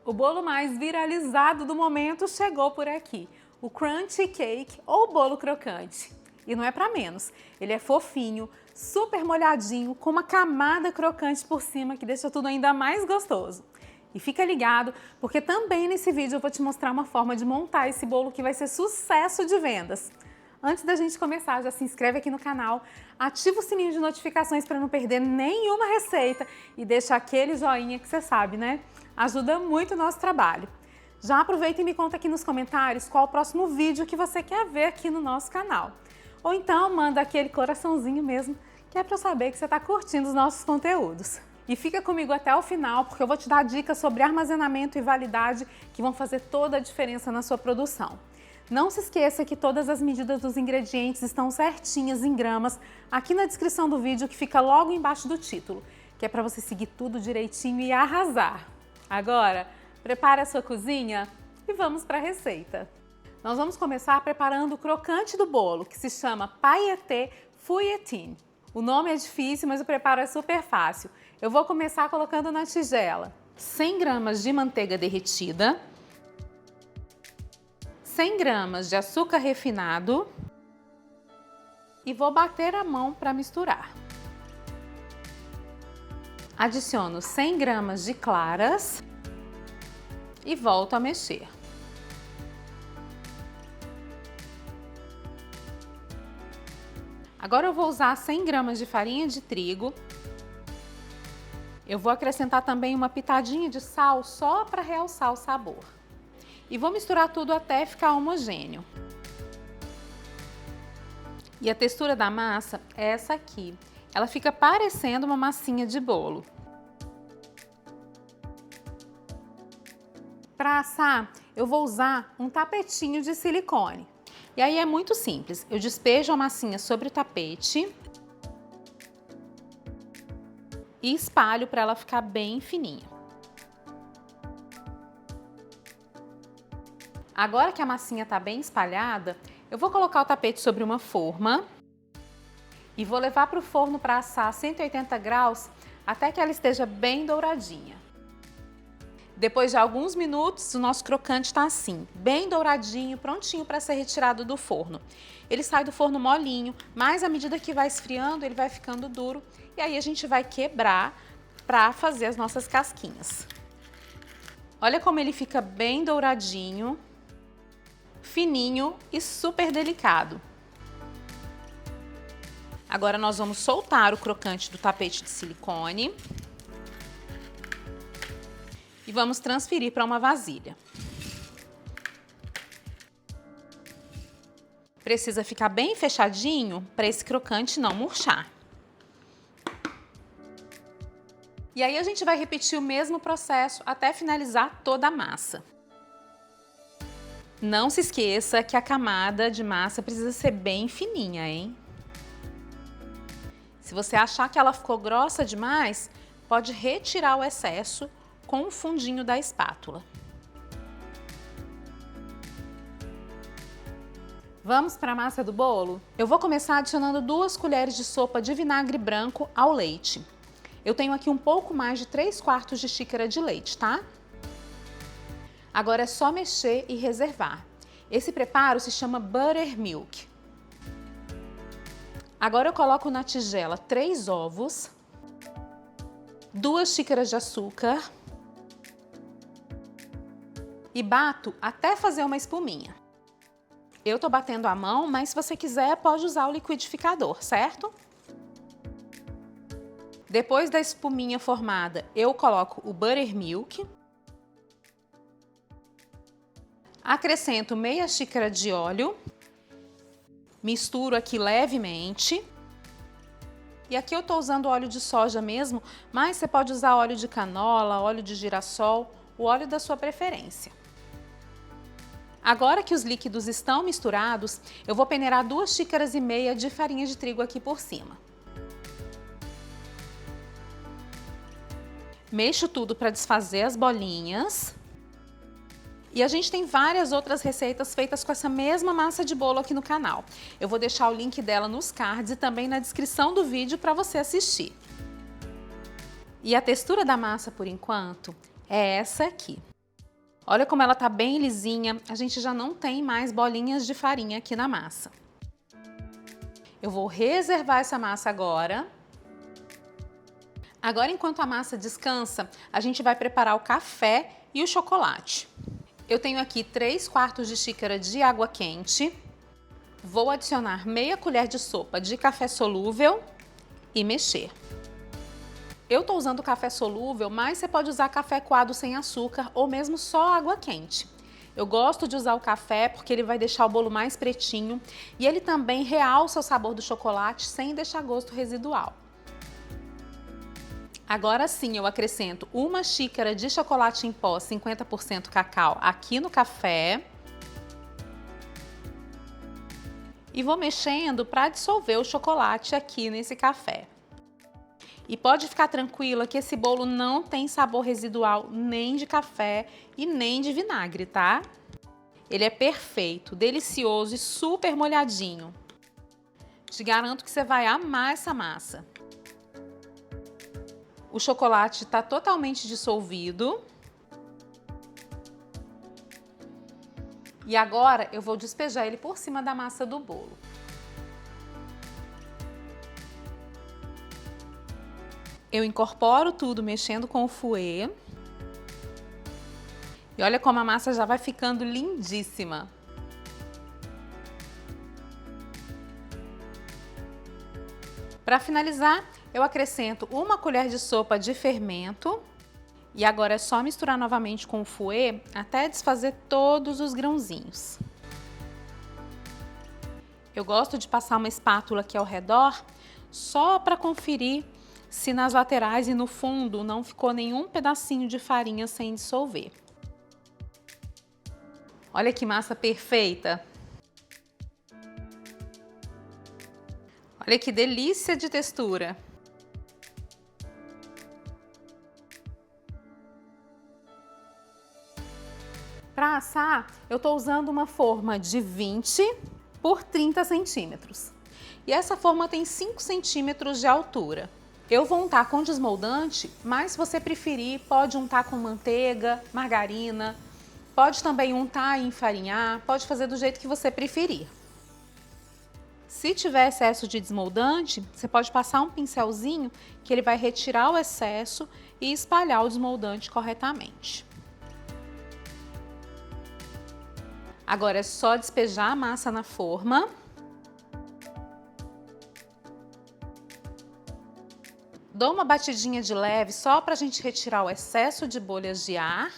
O bolo mais viralizado do momento chegou por aqui, o Crunchy Cake ou bolo crocante. E não é para menos, ele é fofinho, super molhadinho, com uma camada crocante por cima que deixa tudo ainda mais gostoso. E fica ligado, porque também nesse vídeo eu vou te mostrar uma forma de montar esse bolo que vai ser sucesso de vendas. Antes da gente começar, já se inscreve aqui no canal, ativa o sininho de notificações para não perder nenhuma receita e deixa aquele joinha que você sabe, né? Ajuda muito o nosso trabalho. Já aproveita e me conta aqui nos comentários qual o próximo vídeo que você quer ver aqui no nosso canal. Ou então manda aquele coraçãozinho mesmo, que é para eu saber que você está curtindo os nossos conteúdos. E fica comigo até o final, porque eu vou te dar dicas sobre armazenamento e validade que vão fazer toda a diferença na sua produção. Não se esqueça que todas as medidas dos ingredientes estão certinhas em gramas aqui na descrição do vídeo que fica logo embaixo do título, que é para você seguir tudo direitinho e arrasar. Agora, prepare a sua cozinha e vamos para a receita. Nós vamos começar preparando o crocante do bolo, que se chama Pailleté Fouilletine. O nome é difícil, mas o preparo é super fácil. Eu vou começar colocando na tigela 100 gramas de manteiga derretida, 100 gramas de açúcar refinado e vou bater a mão para misturar. Adiciono 100 gramas de claras e volto a mexer. Agora eu vou usar 100 gramas de farinha de trigo. Eu vou acrescentar também uma pitadinha de sal só para realçar o sabor. E vou misturar tudo até ficar homogêneo. E a textura da massa é essa aqui. Ela fica parecendo uma massinha de bolo. Para assar, eu vou usar um tapetinho de silicone. E aí é muito simples. Eu despejo a massinha sobre o tapete e espalho para ela ficar bem fininha. Agora que a massinha está bem espalhada, eu vou colocar o tapete sobre uma forma e vou levar para o forno para assar a 180 graus até que ela esteja bem douradinha. Depois de alguns minutos, o nosso crocante está assim, bem douradinho, prontinho para ser retirado do forno. Ele sai do forno molinho, mas à medida que vai esfriando, ele vai ficando duro e aí a gente vai quebrar para fazer as nossas casquinhas. Olha como ele fica bem douradinho, fininho e super delicado. Agora nós vamos soltar o crocante do tapete de silicone e vamos transferir para uma vasilha. Precisa ficar bem fechadinho para esse crocante não murchar. E aí a gente vai repetir o mesmo processo até finalizar toda a massa. Não se esqueça que a camada de massa precisa ser bem fininha, hein? Se você achar que ela ficou grossa demais, pode retirar o excesso com o fundinho da espátula. Vamos para a massa do bolo? Eu vou começar adicionando 2 colheres de sopa de vinagre branco ao leite. Eu tenho aqui um pouco mais de 3/4 de xícara de leite, tá? Agora é só mexer e reservar. Esse preparo se chama Buttermilk. Agora eu coloco na tigela 3 ovos, 2 xícaras de açúcar e bato até fazer uma espuminha. Eu tô batendo à mão, mas se você quiser pode usar o liquidificador, certo? Depois da espuminha formada, eu coloco o Buttermilk. Acrescento meia xícara de óleo. Misturo aqui levemente. E aqui eu tô usando óleo de soja mesmo, mas você pode usar óleo de canola, óleo de girassol, o óleo da sua preferência. Agora que os líquidos estão misturados, eu vou peneirar 2,5 xícaras de farinha de trigo aqui por cima. Mexo tudo para desfazer as bolinhas. E a gente tem várias outras receitas feitas com essa mesma massa de bolo aqui no canal. Eu vou deixar o link dela nos cards e também na descrição do vídeo para você assistir. E a textura da massa, por enquanto, é essa aqui. Olha como ela tá bem lisinha, a gente já não tem mais bolinhas de farinha aqui na massa. Eu vou reservar essa massa agora. Agora, enquanto a massa descansa, a gente vai preparar o café e o chocolate. Eu tenho aqui 3/4 de xícara de água quente. Vou adicionar meia colher de sopa de café solúvel e mexer. Eu tô usando café solúvel, mas você pode usar café coado sem açúcar ou mesmo só água quente. Eu gosto de usar o café porque ele vai deixar o bolo mais pretinho e ele também realça o sabor do chocolate sem deixar gosto residual. Agora sim, eu acrescento uma xícara de chocolate em pó 50% cacau aqui no café e vou mexendo para dissolver o chocolate aqui nesse café. E pode ficar tranquila que esse bolo não tem sabor residual nem de café e nem de vinagre, tá? Ele é perfeito, delicioso e super molhadinho. Te garanto que você vai amar essa massa. O chocolate está totalmente dissolvido. E agora eu vou despejar ele por cima da massa do bolo. Eu incorporo tudo mexendo com o fouet. E olha como a massa já vai ficando lindíssima. Para finalizar, eu acrescento uma colher de sopa de fermento. E agora é só misturar novamente com o fouet até desfazer todos os grãozinhos. Eu gosto de passar uma espátula aqui ao redor, só para conferir se nas laterais e no fundo não ficou nenhum pedacinho de farinha sem dissolver. Olha que massa perfeita! Olha que delícia de textura! Para assar, eu estou usando uma forma de 20 por 30 centímetros. E essa forma tem 5 centímetros de altura. Eu vou untar com desmoldante, mas se você preferir, pode untar com manteiga, margarina, pode também untar e enfarinhar, pode fazer do jeito que você preferir. Se tiver excesso de desmoldante, você pode passar um pincelzinho que ele vai retirar o excesso e espalhar o desmoldante corretamente. Agora é só despejar a massa na forma. Dou uma batidinha de leve só para a gente retirar o excesso de bolhas de ar.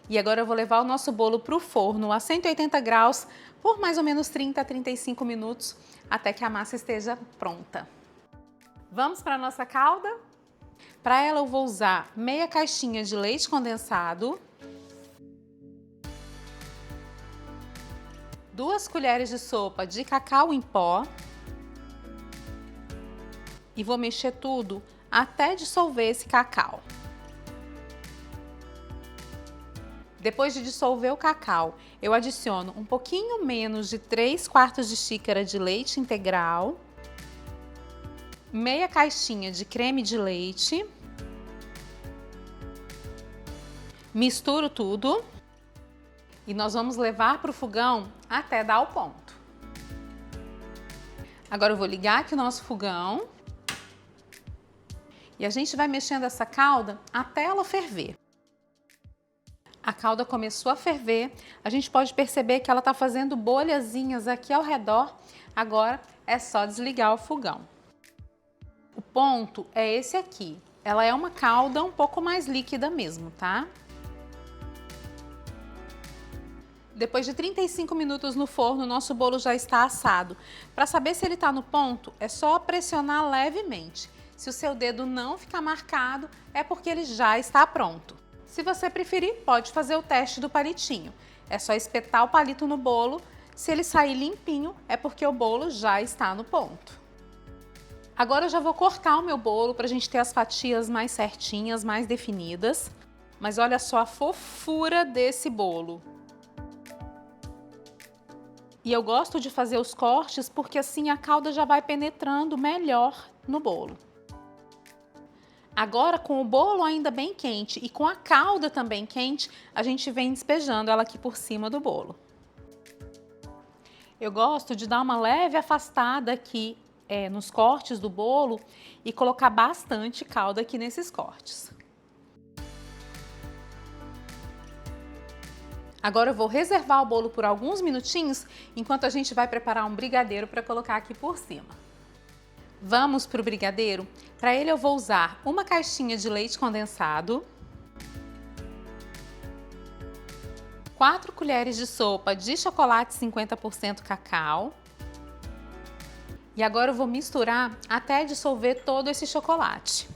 E agora eu vou levar o nosso bolo para o forno a 180 graus por mais ou menos 30 a 35 minutos até que a massa esteja pronta. Vamos para a nossa calda? Para ela eu vou usar meia caixinha de leite condensado, 2 colheres de sopa de cacau em pó e vou mexer tudo até dissolver esse cacau. Depois de dissolver o cacau, eu adiciono um pouquinho menos de 3/4 de xícara de leite integral, meia caixinha de creme de leite, misturo tudo e nós vamos levar para o fogão até dar o ponto. Agora eu vou ligar aqui o nosso fogão e a gente vai mexendo essa calda até ela ferver. A calda começou a ferver, a gente pode perceber que ela está fazendo bolhazinhas aqui ao redor, agora é só desligar o fogão. O ponto é esse aqui, ela é uma calda um pouco mais líquida mesmo, tá? Depois de 35 minutos no forno, o nosso bolo já está assado. Para saber se ele está no ponto, é só pressionar levemente. Se o seu dedo não ficar marcado, é porque ele já está pronto. Se você preferir, pode fazer o teste do palitinho. É só espetar o palito no bolo. Se ele sair limpinho, é porque o bolo já está no ponto. Agora eu já vou cortar o meu bolo para a gente ter as fatias mais certinhas, mais definidas. Mas olha só a fofura desse bolo. E eu gosto de fazer os cortes porque assim a calda já vai penetrando melhor no bolo. Agora, com o bolo ainda bem quente e com a calda também quente, a gente vem despejando ela aqui por cima do bolo. Eu gosto de dar uma leve afastada aqui nos cortes do bolo e colocar bastante calda aqui nesses cortes. Agora eu vou reservar o bolo por alguns minutinhos, enquanto a gente vai preparar um brigadeiro para colocar aqui por cima. Vamos para o brigadeiro? Para ele eu vou usar uma caixinha de leite condensado, 4 colheres de sopa de chocolate 50% cacau. E agora eu vou misturar até dissolver todo esse chocolate.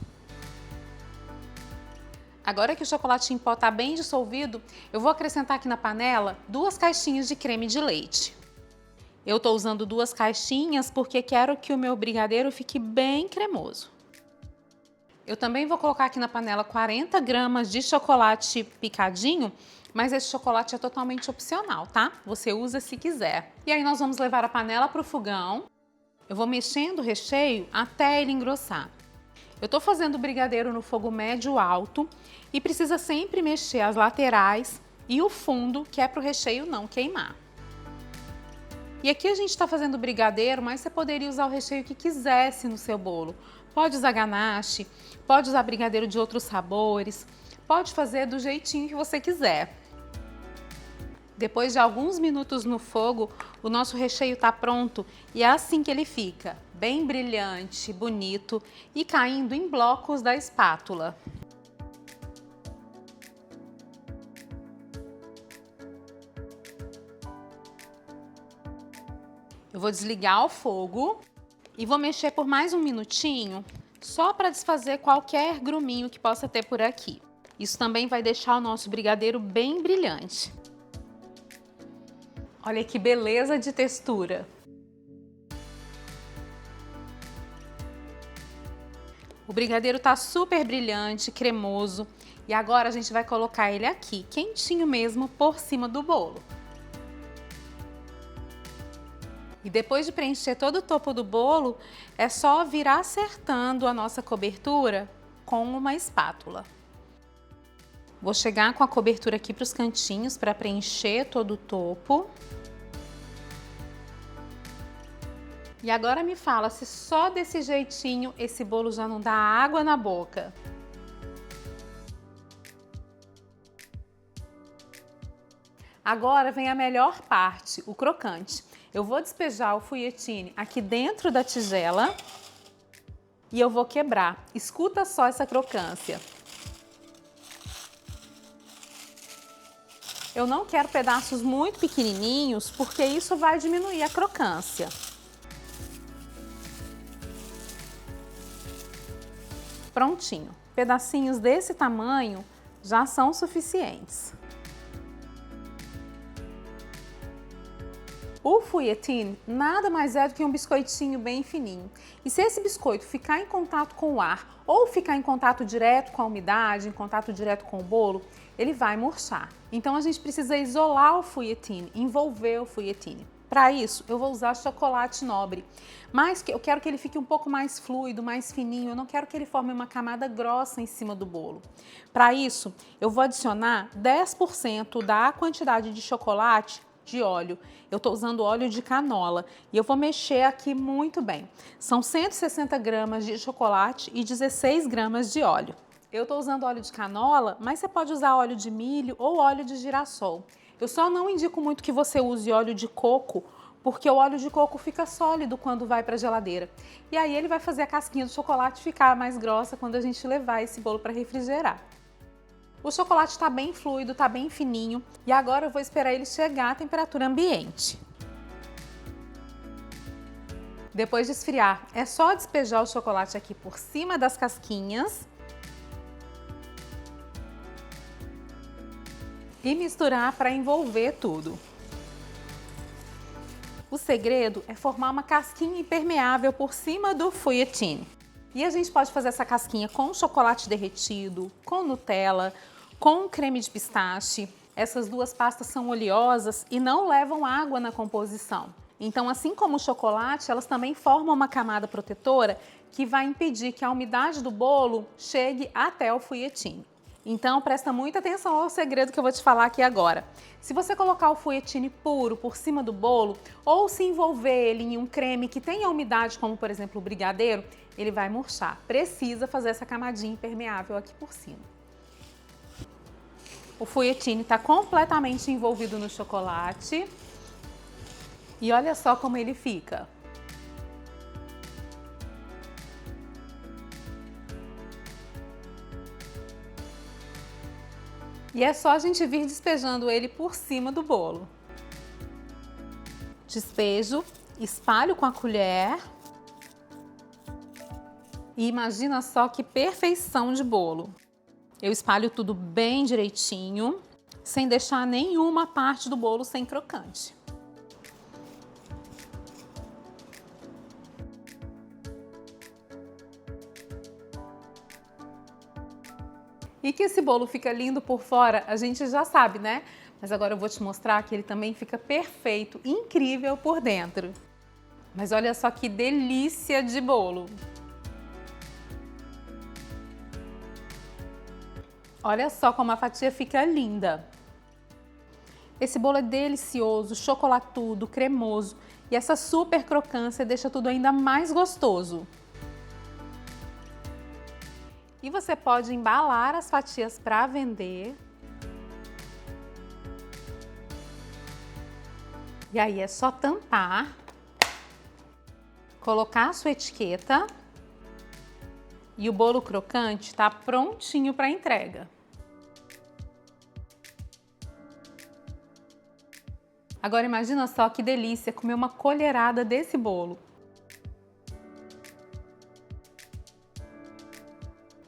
Agora que o chocolate em pó está bem dissolvido, eu vou acrescentar aqui na panela 2 caixinhas de creme de leite. Eu estou usando 2 caixinhas porque quero que o meu brigadeiro fique bem cremoso. Eu também vou colocar aqui na panela 40 gramas de chocolate picadinho, mas esse chocolate é totalmente opcional, tá? Você usa se quiser. E aí nós vamos levar a panela para o fogão. Eu vou mexendo o recheio até ele engrossar. Eu estou fazendo o brigadeiro no fogo médio alto e precisa sempre mexer as laterais e o fundo, que é para o recheio não queimar. E aqui a gente está fazendo brigadeiro, mas você poderia usar o recheio que quisesse no seu bolo. Pode usar ganache, pode usar brigadeiro de outros sabores, pode fazer do jeitinho que você quiser. Depois de alguns minutos no fogo, o nosso recheio está pronto e é assim que ele fica, bem brilhante, bonito e caindo em blocos da espátula. Eu vou desligar o fogo e vou mexer por mais um minutinho, só para desfazer qualquer gruminho que possa ter por aqui. Isso também vai deixar o nosso brigadeiro bem brilhante. Olha que beleza de textura! O brigadeiro tá super brilhante, cremoso, e agora a gente vai colocar ele aqui, quentinho mesmo, por cima do bolo. E depois de preencher todo o topo do bolo, é só virar acertando a nossa cobertura com uma espátula. Vou chegar com a cobertura aqui para os cantinhos para preencher todo o topo. E agora me fala se só desse jeitinho esse bolo já não dá água na boca. Agora vem a melhor parte, o crocante. Eu vou despejar o fouetine aqui dentro da tigela e eu vou quebrar. Escuta só essa crocância. Eu não quero pedaços muito pequenininhos porque isso vai diminuir a crocância. Prontinho. Pedacinhos desse tamanho já são suficientes. O fouetine nada mais é do que um biscoitinho bem fininho. E se esse biscoito ficar em contato com o ar ou ficar em contato direto com a umidade, em contato direto com o bolo, ele vai murchar. Então a gente precisa isolar o fouetine, envolver o fouetine. Para isso, eu vou usar chocolate nobre, mas eu quero que ele fique um pouco mais fluido, mais fininho, eu não quero que ele forme uma camada grossa em cima do bolo. Para isso, eu vou adicionar 10% da quantidade de chocolate de óleo. Eu estou usando óleo de canola e eu vou mexer aqui muito bem. São 160 gramas de chocolate e 16 gramas de óleo. Eu estou usando óleo de canola, mas você pode usar óleo de milho ou óleo de girassol. Eu só não indico muito que você use óleo de coco, porque o óleo de coco fica sólido quando vai para a geladeira. E aí ele vai fazer a casquinha do chocolate ficar mais grossa quando a gente levar esse bolo para refrigerar. O chocolate está bem fluido, está bem fininho e agora eu vou esperar ele chegar à temperatura ambiente. Depois de esfriar, é só despejar o chocolate aqui por cima das casquinhas e misturar para envolver tudo. O segredo é formar uma casquinha impermeável por cima do fouetine. E a gente pode fazer essa casquinha com chocolate derretido, com Nutella, com creme de pistache. Essas duas pastas são oleosas e não levam água na composição. Então, assim como o chocolate, elas também formam uma camada protetora que vai impedir que a umidade do bolo chegue até o fouettine. Então presta muita atenção ao segredo que eu vou te falar aqui agora. Se você colocar o fouettine puro por cima do bolo ou se envolver ele em um creme que tenha umidade, como por exemplo o brigadeiro, ele vai murchar. Precisa fazer essa camadinha impermeável aqui por cima. O fouettine está completamente envolvido no chocolate e olha só como ele fica. E é só a gente vir despejando ele por cima do bolo. Despejo, espalho com a colher. E imagina só que perfeição de bolo. Eu espalho tudo bem direitinho, sem deixar nenhuma parte do bolo sem crocante. E que esse bolo fica lindo por fora, a gente já sabe, né? Mas agora eu vou te mostrar que ele também fica perfeito, incrível por dentro. Mas olha só que delícia de bolo! Olha só como a fatia fica linda! Esse bolo é delicioso, chocolatudo, cremoso e essa super crocância deixa tudo ainda mais gostoso. E você pode embalar as fatias para vender. E aí é só tampar, colocar a sua etiqueta e o bolo crocante está prontinho para entrega. Agora imagina só que delícia comer uma colherada desse bolo.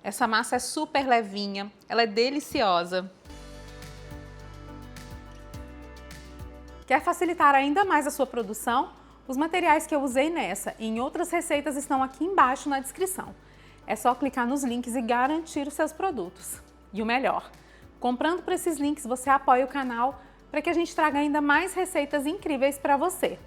Essa massa é super levinha, ela é deliciosa. Quer facilitar ainda mais a sua produção? Os materiais que eu usei nessa e em outras receitas estão aqui embaixo na descrição. É só clicar nos links e garantir os seus produtos. E o melhor, comprando por esses links você apoia o canal para que a gente traga ainda mais receitas incríveis para você.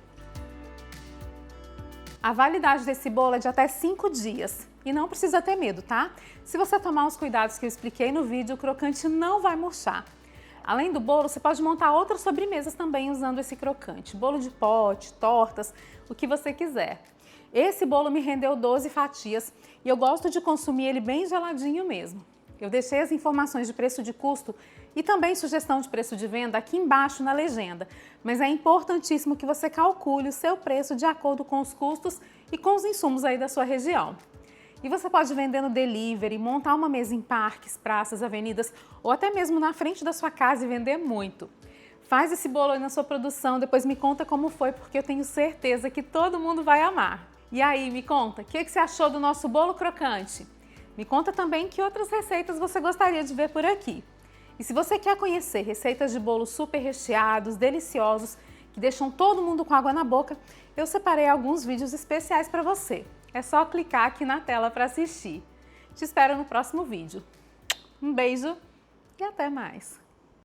A validade desse bolo é de até 5 dias e não precisa ter medo, tá? Se você tomar os cuidados que eu expliquei no vídeo, o crocante não vai murchar. Além do bolo, você pode montar outras sobremesas também usando esse crocante. Bolo de pote, tortas, o que você quiser. Esse bolo me rendeu 12 fatias e eu gosto de consumir ele bem geladinho mesmo. Eu deixei as informações de preço de custo e também sugestão de preço de venda aqui embaixo na legenda, mas é importantíssimo que você calcule o seu preço de acordo com os custos e com os insumos aí da sua região. E você pode vender no delivery, montar uma mesa em parques, praças, avenidas ou até mesmo na frente da sua casa e vender muito. Faz esse bolo aí na sua produção, depois me conta como foi, porque eu tenho certeza que todo mundo vai amar. E aí, me conta, o que você achou do nosso bolo crocante? Me conta também que outras receitas você gostaria de ver por aqui. E se você quer conhecer receitas de bolos super recheados, deliciosos, que deixam todo mundo com água na boca, eu separei alguns vídeos especiais para você. É só clicar aqui na tela para assistir. Te espero no próximo vídeo. Um beijo e até mais!